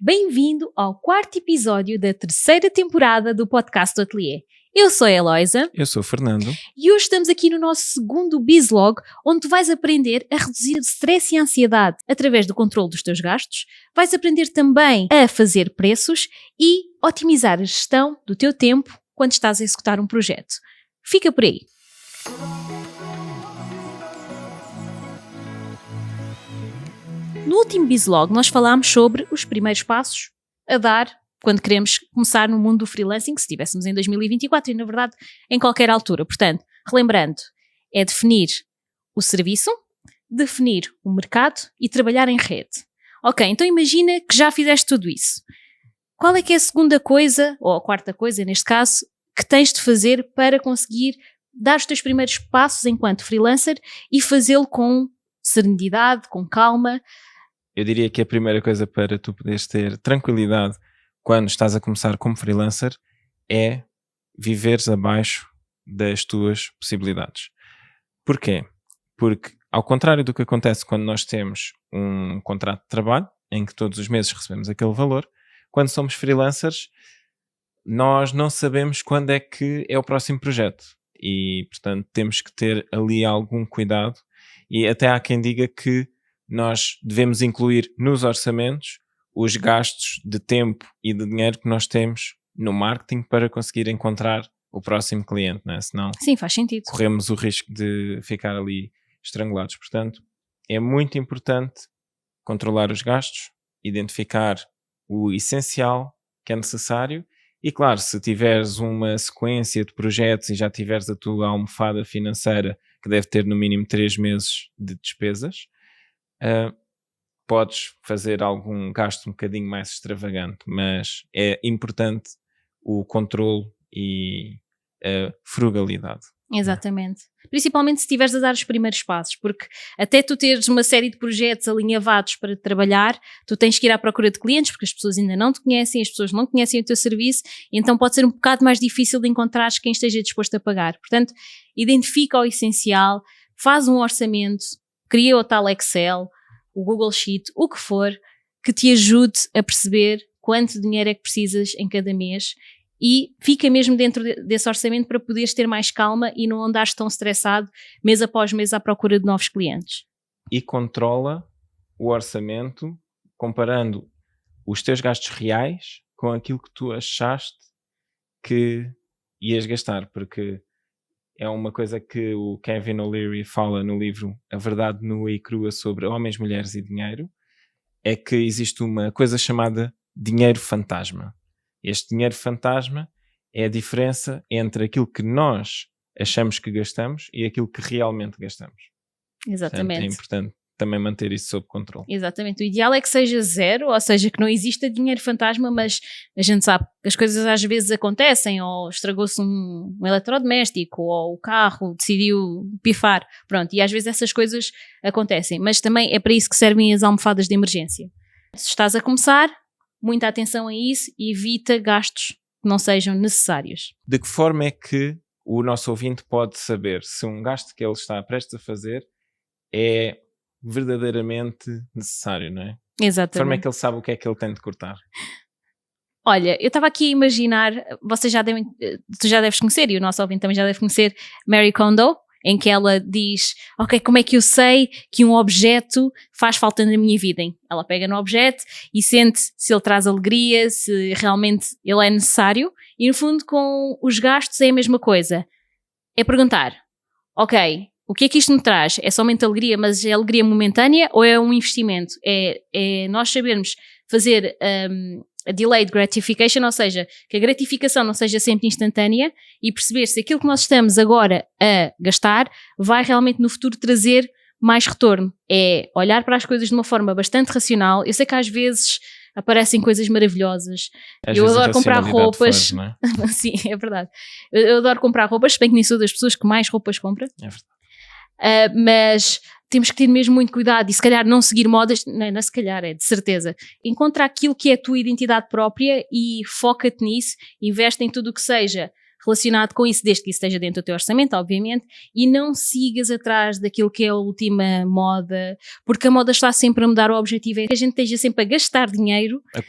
Bem-vindo ao quarto episódio da terceira temporada do podcast do Atelier. Eu sou a Eloisa. Eu sou o Fernando. E hoje estamos aqui no nosso segundo Bizlog, onde tu vais aprender a reduzir o stress e a ansiedade através do controle dos teus gastos, vais aprender também a fazer preços e otimizar a gestão do teu tempo quando estás a executar um projeto. Fica por aí. No último Bizlog nós falámos sobre os primeiros passos a dar quando queremos começar no mundo do freelancing, se estivéssemos em 2024 e na verdade em qualquer altura. Portanto, relembrando, é definir o serviço, definir o mercado e trabalhar em rede. Ok, então imagina que já fizeste tudo isso. Qual é que é a segunda coisa, ou a quarta coisa neste caso, que tens de fazer para conseguir dar os teus primeiros passos enquanto freelancer e fazê-lo com serenidade, com calma? Eu diria que a primeira coisa para tu poderes ter tranquilidade quando estás a começar como freelancer é viveres abaixo das tuas possibilidades. Porquê? Porque, ao contrário do que acontece quando nós temos um contrato de trabalho, em que todos os meses recebemos aquele valor, quando somos freelancers, nós não sabemos quando é que é o próximo projeto. E, portanto, temos que ter ali algum cuidado. E até há quem diga que nós devemos incluir nos orçamentos os gastos de tempo e de dinheiro que nós temos no marketing para conseguir encontrar o próximo cliente, não é? Senão sim, faz sentido. Corremos o risco de ficar ali estrangulados. Portanto, é muito importante controlar os gastos, identificar o essencial que é necessário e, claro, se tiveres uma sequência de projetos e já tiveres a tua almofada financeira que deve ter no mínimo 3 meses de despesas, podes fazer algum gasto um bocadinho mais extravagante, mas é importante o controle e a frugalidade. Exatamente. Principalmente se estiveres a dar os primeiros passos, porque até tu teres uma série de projetos alinhavados para trabalhar, tu tens que ir à procura de clientes, porque as pessoas ainda não te conhecem, as pessoas não conhecem o teu serviço, então pode ser um bocado mais difícil de encontrares quem esteja disposto a pagar. Portanto, identifica o essencial, faz um orçamento, cria o tal Excel, o Google Sheet, o que for, que te ajude a perceber quanto dinheiro é que precisas em cada mês e fica mesmo dentro desse orçamento para poderes ter mais calma e não andares tão estressado mês após mês à procura de novos clientes. E controla o orçamento comparando os teus gastos reais com aquilo que tu achaste que ias gastar, porque é uma coisa que o Kevin O'Leary fala no livro A Verdade Nua e Crua sobre Homens, Mulheres e Dinheiro, é que existe uma coisa chamada dinheiro fantasma. Este dinheiro fantasma é a diferença entre aquilo que nós achamos que gastamos e aquilo que realmente gastamos. Exatamente. Portanto, é importante também manter isso sob controle. Exatamente. O ideal é que seja zero, ou seja, que não exista dinheiro fantasma, mas a gente sabe que as coisas às vezes acontecem, ou estragou-se um eletrodoméstico, ou o carro decidiu pifar, pronto, e às vezes essas coisas acontecem, mas também é para isso que servem as almofadas de emergência. Se estás a começar, muita atenção a isso e evita gastos que não sejam necessários. De que forma é que o nosso ouvinte pode saber se um gasto que ele está prestes a fazer é verdadeiramente necessário, não é? Exatamente. De forma é que ele sabe o que é que ele tem de cortar? Olha, eu estava aqui a imaginar, tu já deves conhecer e o nosso ouvinte também já deve conhecer Marie Kondo, em que ela diz, ok, como é que eu sei que um objeto faz falta na minha vida? Ela pega no objeto e sente se ele traz alegria, se realmente ele é necessário, e no fundo com os gastos é a mesma coisa. É perguntar, ok, o que é que isto me traz? É somente alegria, mas é alegria momentânea ou é um investimento? É nós sabermos fazer a delayed gratification, ou seja, que a gratificação não seja sempre instantânea e perceber se aquilo que nós estamos agora a gastar vai realmente no futuro trazer mais retorno. É olhar para as coisas de uma forma bastante racional. Eu sei que às vezes aparecem coisas maravilhosas. Eu adoro comprar roupas. Foge, não é? Sim, é verdade. Eu adoro comprar roupas, se bem que nem sou das pessoas que mais roupas compra. É verdade. Mas temos que ter mesmo muito cuidado e se calhar não seguir modas, não se calhar, é de certeza. Encontra aquilo que é a tua identidade própria e foca-te nisso, investe em tudo o que seja relacionado com isso, desde que isso esteja dentro do teu orçamento, obviamente, e não sigas atrás daquilo que é a última moda, porque a moda está sempre a mudar. O objetivo é que a gente esteja sempre a gastar dinheiro, a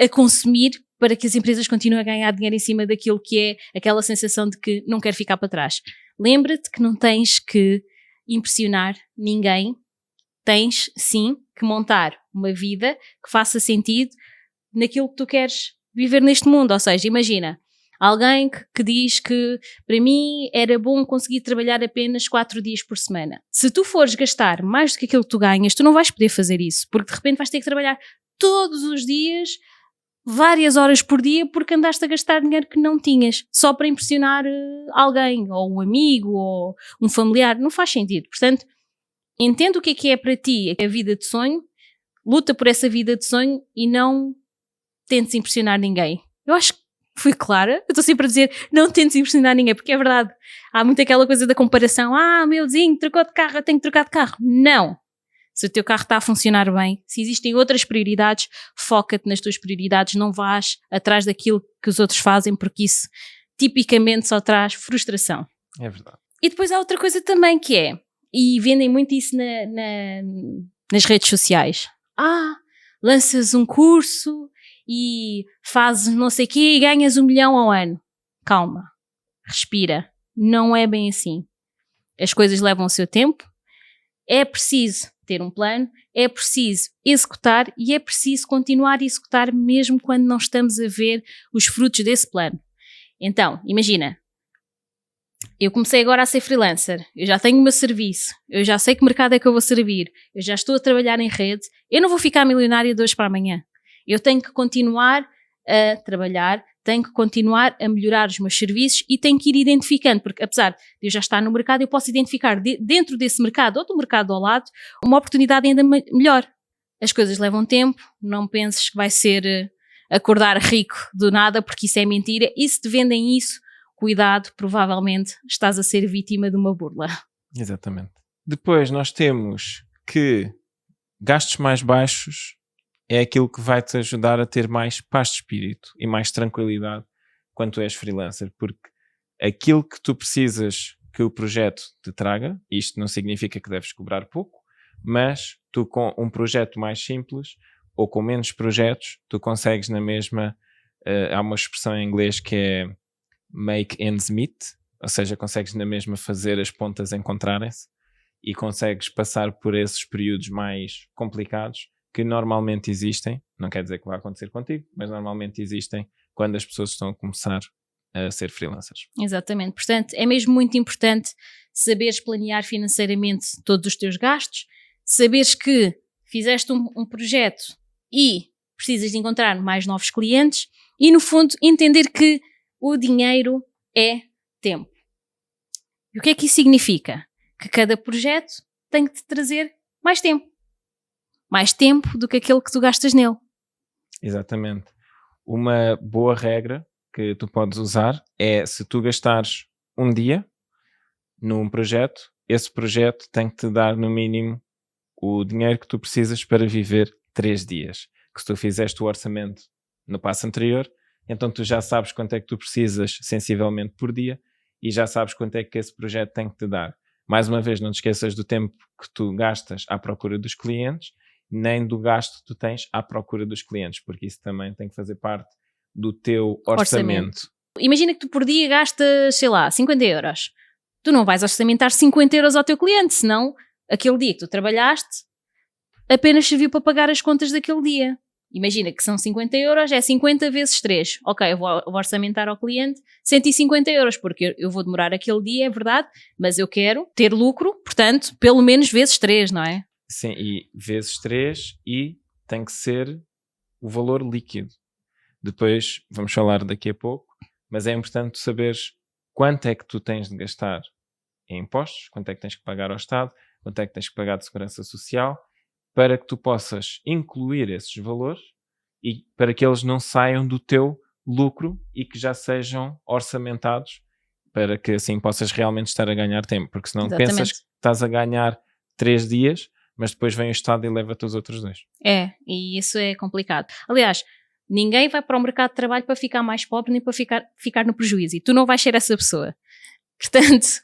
consumir, para que as empresas continuem a ganhar dinheiro em cima daquilo que é aquela sensação de que não quero ficar para trás. Lembra-te que não tens que impressionar ninguém, tens sim que montar uma vida que faça sentido naquilo que tu queres viver neste mundo. Ou seja, imagina, alguém que diz que para mim era bom conseguir trabalhar apenas 4 dias por semana. Se tu fores gastar mais do que aquilo que tu ganhas, tu não vais poder fazer isso, porque de repente vais ter que trabalhar todos os dias, várias horas por dia, porque andaste a gastar dinheiro que não tinhas, só para impressionar alguém, ou um amigo, ou um familiar. Não faz sentido. Portanto, entende o que é para ti a vida de sonho, luta por essa vida de sonho e não tentes impressionar ninguém. Eu acho que fui clara. Eu estou sempre a dizer, não tentes impressionar ninguém, porque é verdade. Há muito aquela coisa da comparação. Meu vizinho trocou de carro, eu tenho que trocar de carro. Não. Se o teu carro está a funcionar bem, se existem outras prioridades, foca-te nas tuas prioridades, não vás atrás daquilo que os outros fazem, porque isso tipicamente só traz frustração. É verdade. E depois há outra coisa também que é, e vendem muito isso nas redes sociais. Lanças um curso e fazes não sei o quê e ganhas 1 milhão ao ano. Calma, respira, não é bem assim. As coisas levam o seu tempo, é preciso ter um plano, é preciso executar e é preciso continuar a executar mesmo quando não estamos a ver os frutos desse plano. Então, imagina, eu comecei agora a ser freelancer, eu já tenho o meu serviço, eu já sei que mercado é que eu vou servir, eu já estou a trabalhar em rede, eu não vou ficar milionária de hoje para amanhã. Eu tenho que continuar a trabalhar, tenho que continuar a melhorar os meus serviços e tenho que ir identificando, porque apesar de eu já estar no mercado, eu posso identificar dentro desse mercado ou do mercado ao lado uma oportunidade ainda melhor. As coisas levam tempo, não penses que vai ser acordar rico do nada, porque isso é mentira, e se te vendem isso, cuidado, provavelmente estás a ser vítima de uma burla. Exatamente. Depois nós temos que gastos mais baixos é aquilo que vai te ajudar a ter mais paz de espírito e mais tranquilidade quando tu és freelancer, porque aquilo que tu precisas que o projeto te traga, isto não significa que deves cobrar pouco, mas tu com um projeto mais simples ou com menos projetos, tu consegues na mesma, há uma expressão em inglês que é make ends meet, ou seja, consegues na mesma fazer as pontas encontrarem-se e consegues passar por esses períodos mais complicados que normalmente existem, não quer dizer que vai acontecer contigo, mas normalmente existem quando as pessoas estão a começar a ser freelancers. Exatamente, portanto é mesmo muito importante saberes planear financeiramente todos os teus gastos, saberes que fizeste um projeto e precisas de encontrar mais novos clientes e no fundo entender que o dinheiro é tempo. E o que é que isso significa? Que cada projeto tem que te trazer mais tempo. Mais tempo do que aquele que tu gastas nele. Exatamente. Uma boa regra que tu podes usar é, se tu gastares um dia num projeto, esse projeto tem que te dar no mínimo o dinheiro que tu precisas para viver 3 dias. Que se tu fizeste o orçamento no passo anterior, então tu já sabes quanto é que tu precisas sensivelmente por dia e já sabes quanto é que esse projeto tem que te dar. Mais uma vez, não te esqueças do tempo que tu gastas à procura dos clientes, nem do gasto que tu tens à procura dos clientes, porque isso também tem que fazer parte do teu orçamento. Imagina que tu por dia gastas, sei lá, 50 euros. Tu não vais orçamentar 50 euros ao teu cliente, senão aquele dia que tu trabalhaste apenas serviu para pagar as contas daquele dia. Imagina que são 50 euros, é 50 vezes 3. Ok, eu vou orçamentar ao cliente 150 euros, porque eu vou demorar aquele dia, é verdade, mas eu quero ter lucro, portanto, pelo menos vezes 3, não é? Sim, e vezes 3 e tem que ser o valor líquido. Depois vamos falar daqui a pouco, mas é importante saberes quanto é que tu tens de gastar em impostos, quanto é que tens que pagar ao Estado, quanto é que tens que pagar de segurança social, para que tu possas incluir esses valores e para que eles não saiam do teu lucro e que já sejam orçamentados para que assim possas realmente estar a ganhar tempo, porque senão pensas que estás a ganhar 3 dias, mas depois vem o Estado e leva-te os outros 2. É, e isso é complicado. Aliás, Ninguém vai para o mercado de trabalho para ficar mais pobre nem para ficar no prejuízo. E tu não vais ser essa pessoa. Portanto,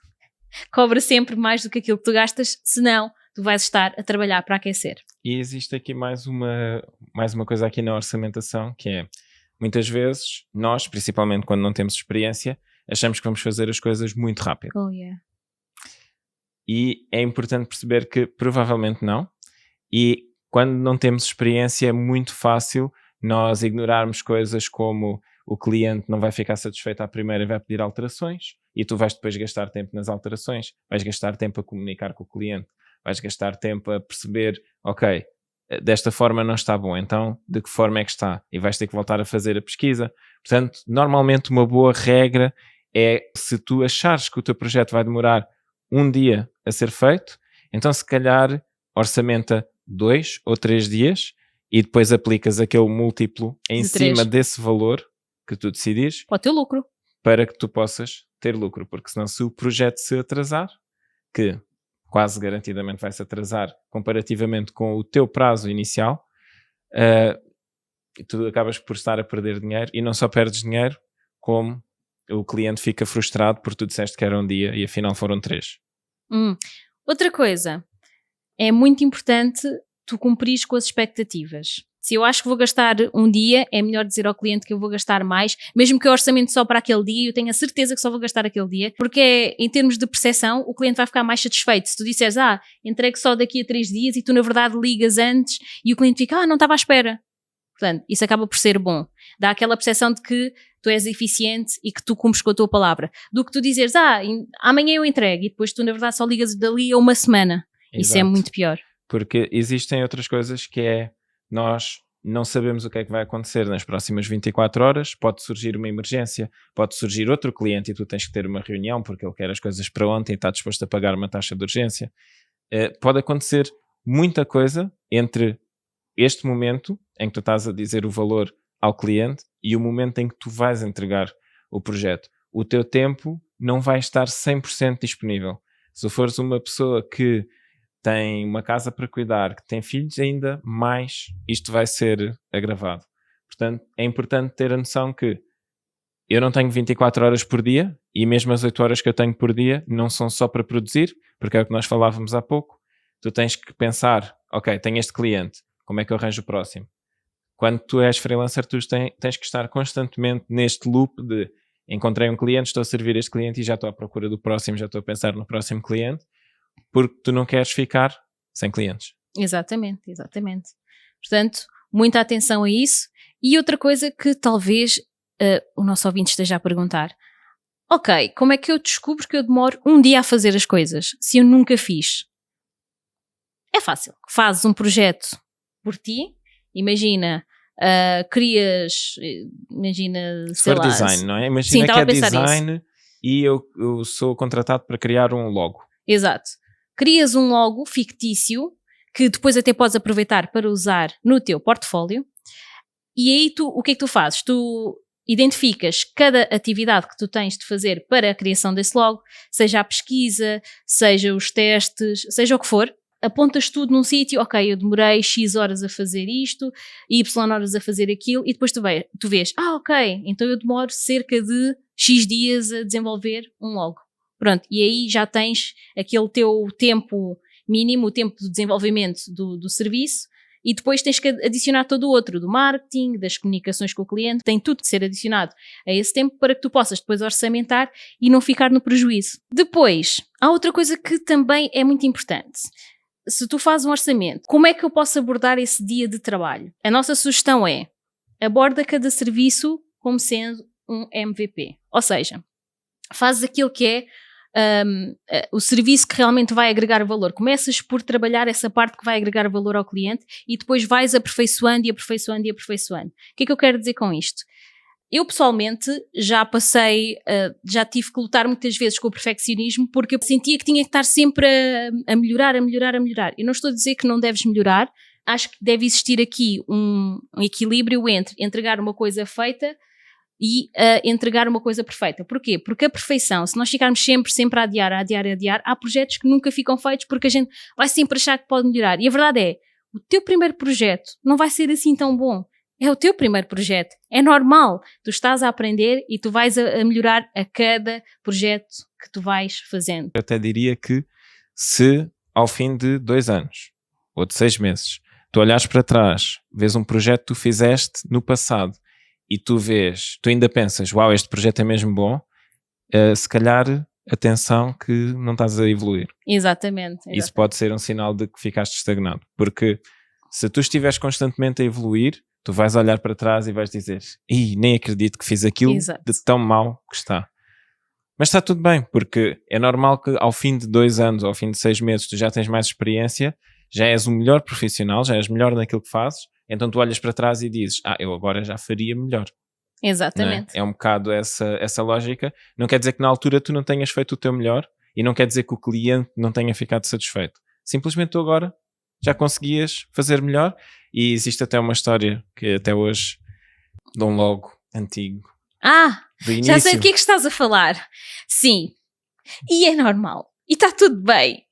cobra sempre mais do que aquilo que tu gastas, senão tu vais estar a trabalhar para aquecer. E existe aqui mais uma coisa aqui na orçamentação, que é, muitas vezes, nós, principalmente quando não temos experiência, achamos que vamos fazer as coisas muito rápido. Oh, yeah. E é importante perceber que provavelmente não. E quando não temos experiência é muito fácil nós ignorarmos coisas como o cliente não vai ficar satisfeito à primeira e vai pedir alterações, e tu vais depois gastar tempo nas alterações, vais gastar tempo a comunicar com o cliente, vais gastar tempo a perceber, ok, desta forma não está bom, então de que forma é que está? E vais ter que voltar a fazer a pesquisa. Portanto, normalmente uma boa regra é, se tu achares que o teu projeto vai demorar um dia a ser feito, então se calhar orçamenta 2 ou 3 dias e depois aplicas aquele múltiplo em cima desse valor que tu decidires para o teu lucro, para que tu possas ter lucro, porque senão se o projeto se atrasar, que quase garantidamente vai se atrasar comparativamente com o teu prazo inicial, tu acabas por estar a perder dinheiro, e não só perdes dinheiro, como o cliente fica frustrado porque tu disseste que era um dia e afinal foram 3. Outra coisa, é muito importante tu cumprires com as expectativas. Se eu acho que vou gastar um dia, é melhor dizer ao cliente que eu vou gastar mais, mesmo que o orçamento só para aquele dia, eu tenho a certeza que só vou gastar aquele dia, porque em termos de percepção, o cliente vai ficar mais satisfeito. Se tu disseres, entregue só daqui a 3 dias, e tu na verdade ligas antes e o cliente fica, não estava à espera. Portanto, isso acaba por ser bom. Dá aquela percepção de que tu és eficiente e que tu cumpres com a tua palavra. Do que tu dizeres, amanhã eu entrego, e depois tu na verdade só ligas dali a uma semana. Exato. Isso é muito pior. Porque existem outras coisas que é, nós não sabemos o que é que vai acontecer nas próximas 24 horas, pode surgir uma emergência, pode surgir outro cliente e tu tens que ter uma reunião porque ele quer as coisas para ontem e está disposto a pagar uma taxa de urgência. Pode acontecer muita coisa entre este momento em que tu estás a dizer o valor ao cliente e o momento em que tu vais entregar o projeto. O teu tempo não vai estar 100% disponível. Se fores uma pessoa que tem uma casa para cuidar, que tem filhos, ainda mais isto vai ser agravado. Portanto, é importante ter a noção que eu não tenho 24 horas por dia, e mesmo as 8 horas que eu tenho por dia não são só para produzir, porque é o que nós falávamos há pouco. Tu tens que pensar, ok, tenho este cliente, como é que eu arranjo o próximo? Quando tu és freelancer, tu tens que estar constantemente neste loop de encontrei um cliente, estou a servir este cliente e já estou à procura do próximo, já estou a pensar no próximo cliente, porque tu não queres ficar sem clientes. Exatamente. Portanto, muita atenção a isso. E outra coisa que talvez o nosso ouvinte esteja a perguntar, ok, como é que eu descubro que eu demoro um dia a fazer as coisas, se eu nunca fiz? É fácil. Fazes um projeto por ti, imagina, se for design, não é? Imagina que é design e eu sou contratado para criar um logo. Exato. Crias um logo fictício que depois até podes aproveitar para usar no teu portfólio, e aí o que é que tu fazes? Tu identificas cada atividade que tu tens de fazer para a criação desse logo, seja a pesquisa, seja os testes, seja o que for, apontas tudo num sítio, ok, eu demorei X horas a fazer isto, Y horas a fazer aquilo, e depois tu vês, ok, então eu demoro cerca de X dias a desenvolver um logo. Pronto, e aí já tens aquele teu tempo mínimo, o tempo de desenvolvimento do serviço, e depois tens que adicionar todo o outro, do marketing, das comunicações com o cliente, tem tudo de ser adicionado a esse tempo para que tu possas depois orçamentar e não ficar no prejuízo. Depois, há outra coisa que também é muito importante. Se tu fazes um orçamento, como é que eu posso abordar esse dia de trabalho? A nossa sugestão é, aborda cada serviço como sendo um MVP. Ou seja, fazes aquilo que é o serviço que realmente vai agregar valor. Começas por trabalhar essa parte que vai agregar valor ao cliente e depois vais aperfeiçoando e aperfeiçoando e aperfeiçoando. O que é que eu quero dizer com isto? Eu pessoalmente já já tive que lutar muitas vezes com o perfeccionismo porque eu sentia que tinha que estar sempre a melhorar. Eu não estou a dizer que não deves melhorar, acho que deve existir aqui um equilíbrio entre entregar uma coisa feita e entregar uma coisa perfeita. Porquê? Porque a perfeição, se nós ficarmos sempre a adiar, há projetos que nunca ficam feitos porque a gente vai sempre achar que pode melhorar. E a verdade é, o teu primeiro projeto não vai ser assim tão bom. É o teu primeiro projeto. É normal. Tu estás a aprender e tu vais a melhorar a cada projeto que tu vais fazendo. Eu até diria que se ao fim de 2 anos ou de 6 meses tu olhares para trás, vês um projeto que tu fizeste no passado e tu ainda pensas, uau, este projeto é mesmo bom, se calhar atenção que não estás a evoluir. Exatamente. Isso pode ser um sinal de que ficaste estagnado, porque se tu estiveres constantemente a evoluir, tu vais olhar para trás e vais dizer, nem acredito que fiz aquilo de tão mal que está. Mas está tudo bem, porque é normal que ao fim de 2 anos ou ao fim de 6 meses tu já tens mais experiência, já és o melhor profissional, já és melhor naquilo que fazes, então tu olhas para trás e dizes, eu agora já faria melhor. Exatamente. É um bocado essa lógica. Não quer dizer que na altura tu não tenhas feito o teu melhor e não quer dizer que o cliente não tenha ficado satisfeito. Simplesmente tu agora já conseguias fazer melhor e existe até uma história que até hoje de um logo antigo. Do início. Já sei do que é que estás a falar. Sim. E é normal. E está tudo bem.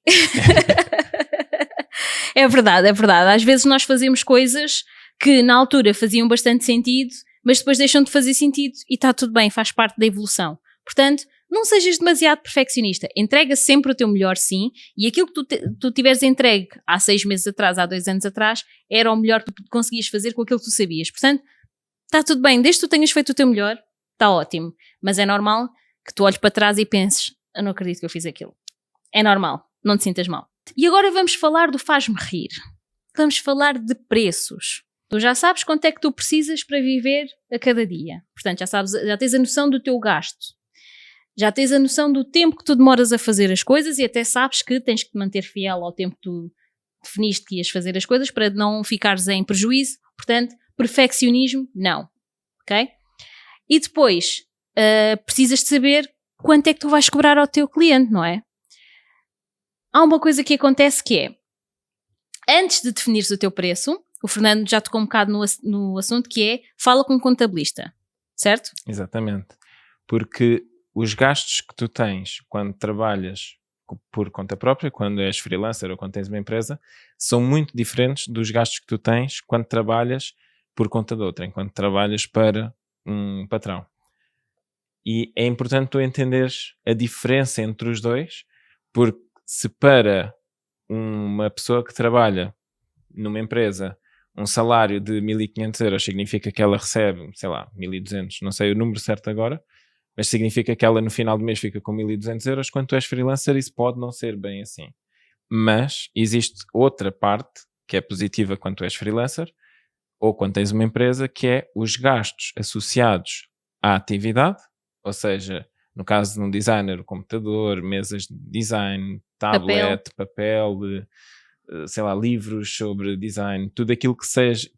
É verdade, é verdade. Às vezes nós fazemos coisas que na altura faziam bastante sentido, mas depois deixam de fazer sentido e está tudo bem, faz parte da evolução. Portanto, não sejas demasiado perfeccionista. Entrega sempre o teu melhor, sim, e aquilo que tu tiveres entregue há 6 meses atrás, há 2 anos atrás, era o melhor que tu conseguias fazer com aquilo que tu sabias. Portanto, está tudo bem, desde que tu tenhas feito o teu melhor, está ótimo. Mas é normal que tu olhes para trás e penses, eu não acredito que eu fiz aquilo. É normal, não te sintas mal. E agora vamos falar do faz-me rir. Vamos falar de preços. Tu já sabes quanto é que tu precisas para viver a cada dia. Portanto, já tens a noção do teu gasto. Já tens a noção do tempo que tu demoras a fazer as coisas e até sabes que tens que te manter fiel ao tempo que tu definiste que ias fazer as coisas para não ficares em prejuízo. Portanto, perfeccionismo, não. Ok? E depois, precisas de saber quanto é que tu vais cobrar ao teu cliente, não é? Há uma coisa que acontece que é, antes de definires o teu preço, o Fernando já tocou um bocado no assunto, que é, fala com um contabilista, certo? Exatamente. Porque os gastos que tu tens quando trabalhas por conta própria, quando és freelancer ou quando tens uma empresa, são muito diferentes dos gastos que tu tens quando trabalhas por conta de outra, enquanto trabalhas para um patrão. E é importante tu entenderes a diferença entre os dois, porque se para uma pessoa que trabalha numa empresa um salário de 1.500 euros significa que ela recebe, sei lá, 1.200, não sei o número certo agora, mas significa que ela no final do mês fica com 1.200 euros, quando tu és freelancer isso pode não ser bem assim. Mas existe outra parte que é positiva quando tu és freelancer, ou quando tens uma empresa, que é os gastos associados à atividade, ou seja, no caso de um designer, o computador, mesas de design, tablet, papel, sei lá, livros sobre design, tudo aquilo que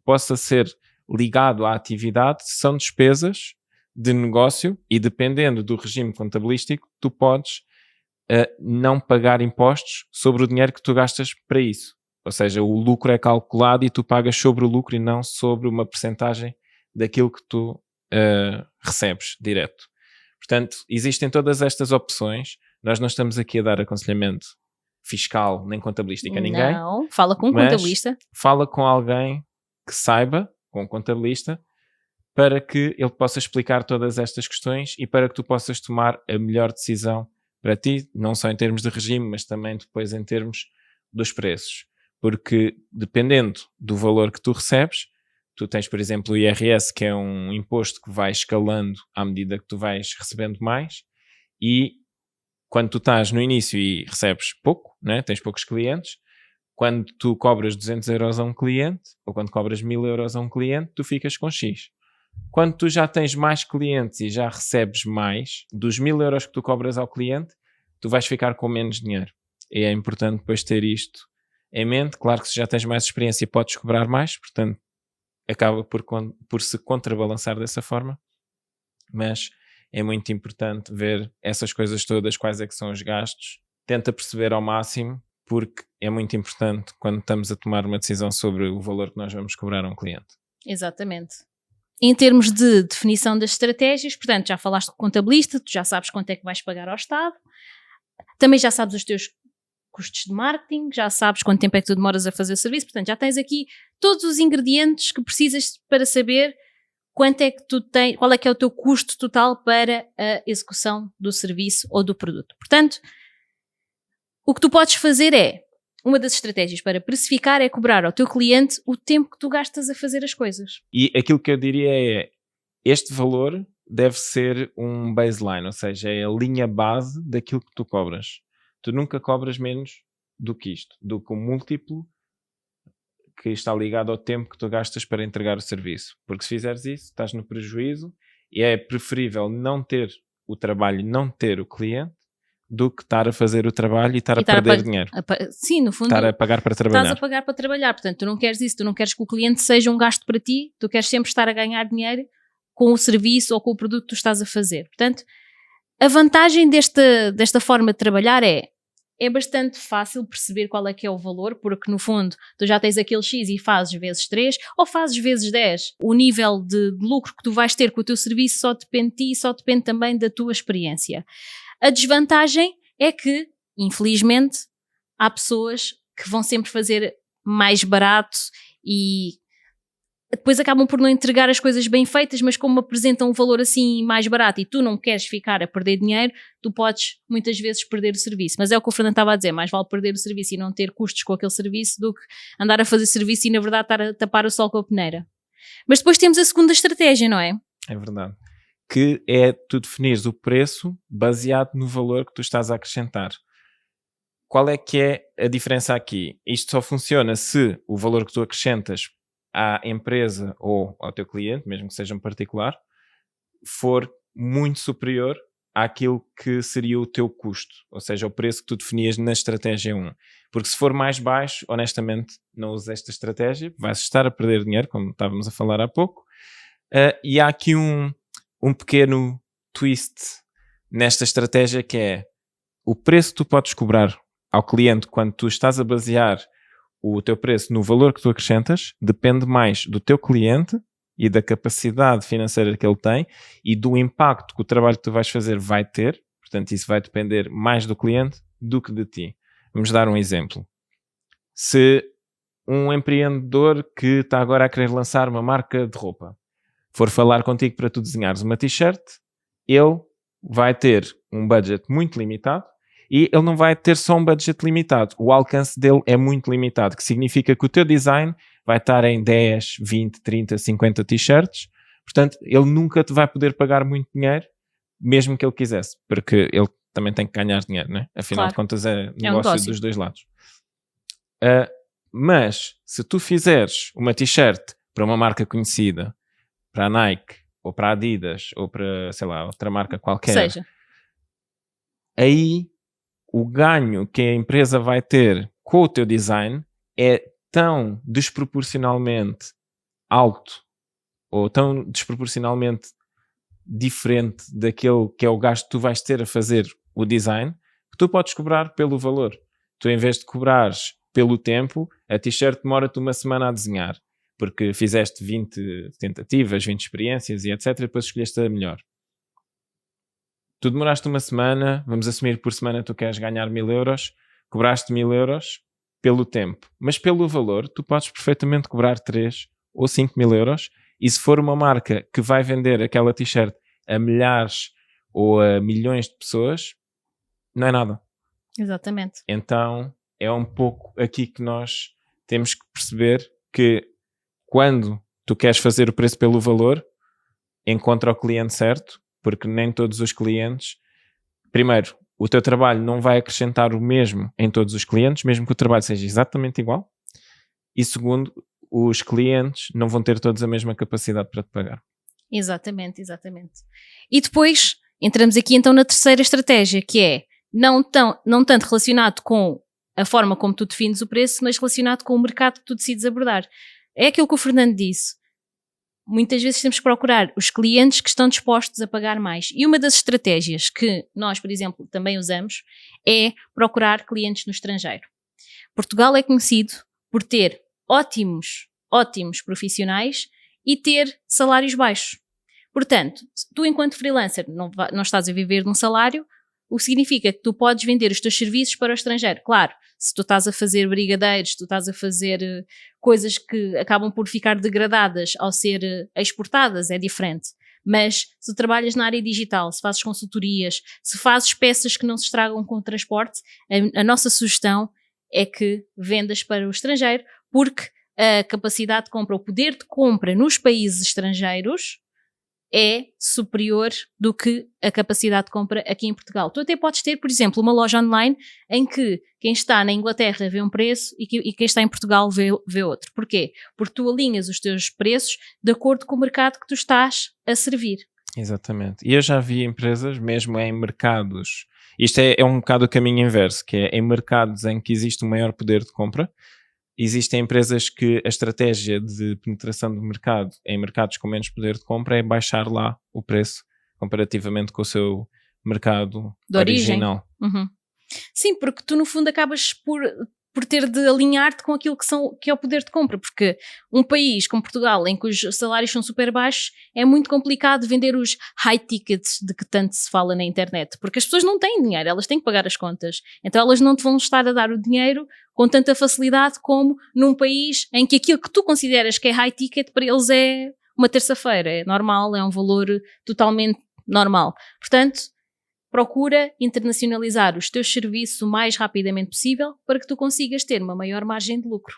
possa ser ligado à atividade, são despesas de negócio e dependendo do regime contabilístico, tu podes não pagar impostos sobre o dinheiro que tu gastas para isso. Ou seja, o lucro é calculado e tu pagas sobre o lucro e não sobre uma percentagem daquilo que tu recebes direto. Portanto, existem todas estas opções. Nós não estamos aqui a dar aconselhamento fiscal nem contabilístico a ninguém. Não, fala com um contabilista. Fala com alguém que saiba, com um contabilista, para que ele possa explicar todas estas questões e para que tu possas tomar a melhor decisão para ti, não só em termos de regime, mas também depois em termos dos preços. Porque dependendo do valor que tu recebes, tu tens, por exemplo, o IRS, que é um imposto que vai escalando à medida que tu vais recebendo mais, e quando tu estás no início e recebes pouco, né? Tens poucos clientes, quando tu cobras 200 euros a um cliente, ou quando cobras 1.000 euros a um cliente, tu ficas com X. Quando tu já tens mais clientes e já recebes mais, dos 1.000 euros que tu cobras ao cliente, tu vais ficar com menos dinheiro. E é importante depois ter isto em mente. Claro que se já tens mais experiência podes cobrar mais, portanto acaba por se contrabalançar dessa forma, mas é muito importante ver essas coisas todas, quais é que são os gastos, tenta perceber ao máximo, porque é muito importante quando estamos a tomar uma decisão sobre o valor que nós vamos cobrar a um cliente. Exatamente. Em termos de definição das estratégias, portanto, já falaste com o contabilista, tu já sabes quanto é que vais pagar ao Estado, também já sabes os teus custos de marketing, já sabes quanto tempo é que tu demoras a fazer o serviço, portanto, já tens aqui todos os ingredientes que precisas para saber quanto é que tu tens, qual é que é o teu custo total para a execução do serviço ou do produto. Portanto, o que tu podes fazer uma das estratégias para precificar é cobrar ao teu cliente o tempo que tu gastas a fazer as coisas. E aquilo que eu diria é, este valor deve ser um baseline, ou seja, é a linha base daquilo que tu cobras. Tu nunca cobras menos do que isto, do que o múltiplo que está ligado ao tempo que tu gastas para entregar o serviço. Porque se fizeres isso, estás no prejuízo e é preferível não ter o trabalho, não ter o cliente, do que estar a fazer o trabalho e estar a perder dinheiro. Sim, no fundo, estar a pagar para trabalhar. Estás a pagar para trabalhar, portanto, tu não queres isso, tu não queres que o cliente seja um gasto para ti, tu queres sempre estar a ganhar dinheiro com o serviço ou com o produto que tu estás a fazer. Portanto, a vantagem desta forma de trabalhar é bastante fácil perceber qual é que é o valor, porque no fundo tu já tens aquele X e fazes vezes 3 ou fazes vezes 10. O nível de lucro que tu vais ter com o teu serviço só depende de ti e só depende também da tua experiência. A desvantagem é que, infelizmente, há pessoas que vão sempre fazer mais barato e depois acabam por não entregar as coisas bem feitas, mas como apresentam um valor assim mais barato e tu não queres ficar a perder dinheiro, tu podes muitas vezes perder o serviço. Mas é o que o Fernando estava a dizer, mais vale perder o serviço e não ter custos com aquele serviço do que andar a fazer serviço e na verdade estar a tapar o sol com a peneira. Mas depois temos a segunda estratégia, não é? É verdade. Que é tu definires o preço baseado no valor que tu estás a acrescentar. Qual é que é a diferença aqui? Isto só funciona se o valor que tu acrescentas à empresa ou ao teu cliente, mesmo que seja um particular, for muito superior àquilo que seria o teu custo, ou seja, o preço que tu definias na estratégia 1. Porque se for mais baixo, honestamente, não uses esta estratégia, vais estar a perder dinheiro, como estávamos a falar há pouco. E há aqui um pequeno twist nesta estratégia que é o preço que tu podes cobrar ao cliente quando tu estás a basear o teu preço no valor que tu acrescentas depende mais do teu cliente e da capacidade financeira que ele tem e do impacto que o trabalho que tu vais fazer vai ter. Portanto, isso vai depender mais do cliente do que de ti. Vamos dar um exemplo. Se um empreendedor que está agora a querer lançar uma marca de roupa for falar contigo para tu desenhares uma t-shirt, ele vai ter um budget muito limitado e ele não vai ter só um budget limitado. O alcance dele é muito limitado, que significa que o teu design vai estar em 10, 20, 30, 50 t-shirts. Portanto, ele nunca te vai poder pagar muito dinheiro, mesmo que ele quisesse, porque ele também tem que ganhar dinheiro, né? Afinal de contas é negócio dos dois lados. Mas, se tu fizeres uma t-shirt para uma marca conhecida, para a Nike, ou para a Adidas, ou para, sei lá, outra marca qualquer, aí o ganho que a empresa vai ter com o teu design é tão desproporcionalmente alto ou tão desproporcionalmente diferente daquele que é o gasto que tu vais ter a fazer o design, que tu podes cobrar pelo valor. Tu, em vez de cobrares pelo tempo, a t-shirt demora-te uma semana a desenhar, porque fizeste 20 tentativas, 20 experiências e etc. E depois escolheste a melhor. Tu demoraste uma semana, vamos assumir que por semana tu queres ganhar 1000 euros, cobraste 1000 euros pelo tempo. Mas pelo valor, tu podes perfeitamente cobrar 3 ou 5 mil euros. E se for uma marca que vai vender aquela t-shirt a milhares ou a milhões de pessoas, não é nada. Exatamente. Então, é um pouco aqui que nós temos que perceber que quando tu queres fazer o preço pelo valor, encontra o cliente certo, porque nem todos os clientes... Primeiro, o teu trabalho não vai acrescentar o mesmo em todos os clientes, mesmo que o trabalho seja exatamente igual. E segundo, os clientes não vão ter todos a mesma capacidade para te pagar. Exatamente. E depois, entramos aqui então na terceira estratégia, que é não tanto relacionado com a forma como tu defines o preço, mas relacionado com o mercado que tu decides abordar. É aquilo que o Fernando disse. Muitas vezes temos que procurar os clientes que estão dispostos a pagar mais. E uma das estratégias que nós, por exemplo, também usamos é procurar clientes no estrangeiro. Portugal é conhecido por ter ótimos profissionais e ter salários baixos. Portanto, tu enquanto freelancer não estás a viver de um salário, o que significa que tu podes vender os teus serviços para o estrangeiro. Claro, se tu estás a fazer brigadeiros, se tu estás a fazer coisas que acabam por ficar degradadas ao ser exportadas, é diferente. Mas se trabalhas na área digital, se fazes consultorias, se fazes peças que não se estragam com o transporte, a nossa sugestão é que vendas para o estrangeiro, porque a capacidade de compra, o poder de compra nos países estrangeiros é superior do que a capacidade de compra aqui em Portugal. Tu até podes ter, por exemplo, uma loja online em que quem está na Inglaterra vê um preço e quem está em Portugal vê outro. Porquê? Porque tu alinhas os teus preços de acordo com o mercado que tu estás a servir. Exatamente. E eu já vi empresas, mesmo em mercados, isto é um bocado o caminho inverso, que é em mercados em que existe um maior poder de compra. Existem empresas que a estratégia de penetração do mercado em mercados com menos poder de compra é baixar lá o preço comparativamente com o seu mercado de original. Uhum. Sim, porque tu no fundo acabas por ter de alinhar-te com aquilo que é o poder de compra, porque um país como Portugal, em que os salários são super baixos, é muito complicado vender os high tickets de que tanto se fala na internet, porque as pessoas não têm dinheiro, elas têm que pagar as contas, então elas não te vão estar a dar o dinheiro com tanta facilidade como num país em que aquilo que tu consideras que é high ticket para eles é uma terça-feira, é normal, é um valor totalmente normal. Portanto, procura internacionalizar os teus serviços o mais rapidamente possível para que tu consigas ter uma maior margem de lucro.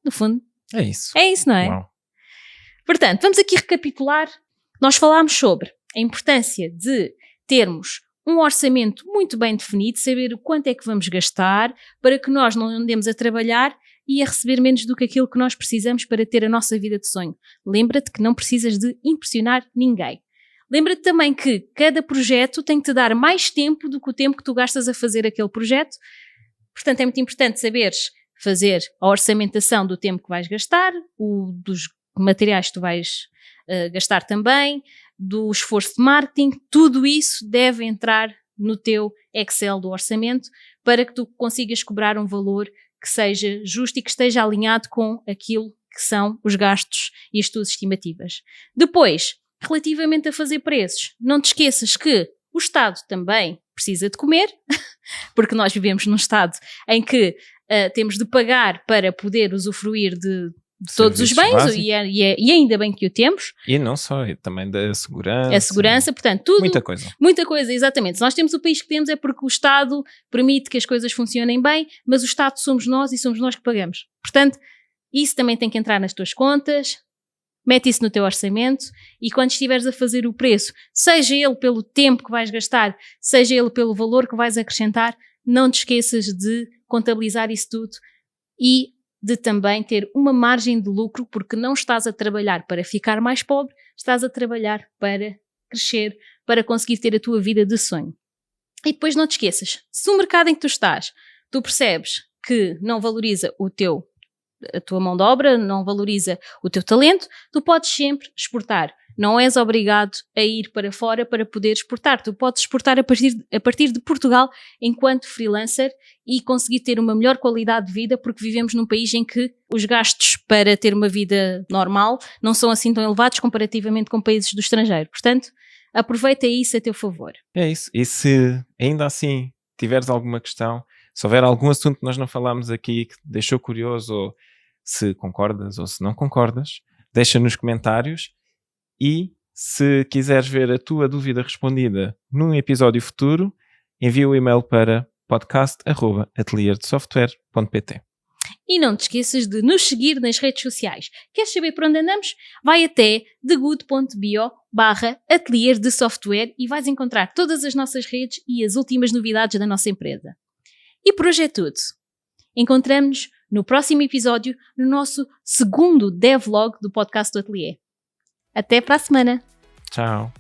No fundo, é isso. É isso, não é? Uau. Portanto, vamos aqui recapitular. Nós falámos sobre a importância de termos um orçamento muito bem definido, saber o quanto é que vamos gastar para que nós não andemos a trabalhar e a receber menos do que aquilo que nós precisamos para ter a nossa vida de sonho. Lembra-te que não precisas de impressionar ninguém. Lembra-te também que cada projeto tem que te dar mais tempo do que o tempo que tu gastas a fazer aquele projeto. Portanto, é muito importante saberes fazer a orçamentação do tempo que vais gastar, dos materiais que tu vais gastar também, do esforço de marketing. Tudo isso deve entrar no teu Excel do orçamento para que tu consigas cobrar um valor que seja justo e que esteja alinhado com aquilo que são os gastos e as tuas estimativas. Depois, relativamente a fazer preços, não te esqueças que o Estado também precisa de comer, porque nós vivemos num Estado em que temos de pagar para poder usufruir de todos os bens, e ainda bem que o temos. E não só, também da segurança. A segurança, portanto, tudo. Muita coisa. Muita coisa, exatamente. Se nós temos o país que temos é porque o Estado permite que as coisas funcionem bem, mas o Estado somos nós e somos nós que pagamos. Portanto, isso também tem que entrar nas tuas contas. Mete isso no teu orçamento e quando estiveres a fazer o preço, seja ele pelo tempo que vais gastar, seja ele pelo valor que vais acrescentar, não te esqueças de contabilizar isso tudo e de também ter uma margem de lucro, porque não estás a trabalhar para ficar mais pobre, estás a trabalhar para crescer, para conseguir ter a tua vida de sonho. E depois não te esqueças, se o mercado em que tu estás, tu percebes que não valoriza a tua mão de obra, não valoriza o teu talento, tu podes sempre exportar. Não és obrigado a ir para fora para poder exportar. Tu podes exportar a partir de Portugal enquanto freelancer e conseguir ter uma melhor qualidade de vida, porque vivemos num país em que os gastos para ter uma vida normal não são assim tão elevados comparativamente com países do estrangeiro. Portanto, aproveita isso a teu favor. É isso. E se ainda assim tiveres alguma questão, se houver algum assunto que nós não falámos aqui que te deixou curioso, ou se concordas ou se não concordas, deixa nos comentários. E se quiseres ver a tua dúvida respondida num episódio futuro, envia o e-mail para podcast@atelierdesoftware.pt. E não te esqueças de nos seguir nas redes sociais. Queres saber por onde andamos? Vai até thegood.bio/atelier de software e vais encontrar todas as nossas redes e as últimas novidades da nossa empresa. E por hoje é tudo. Encontramos-nos no próximo episódio, no nosso segundo devlog do podcast do Atelier. Até para a semana. Tchau.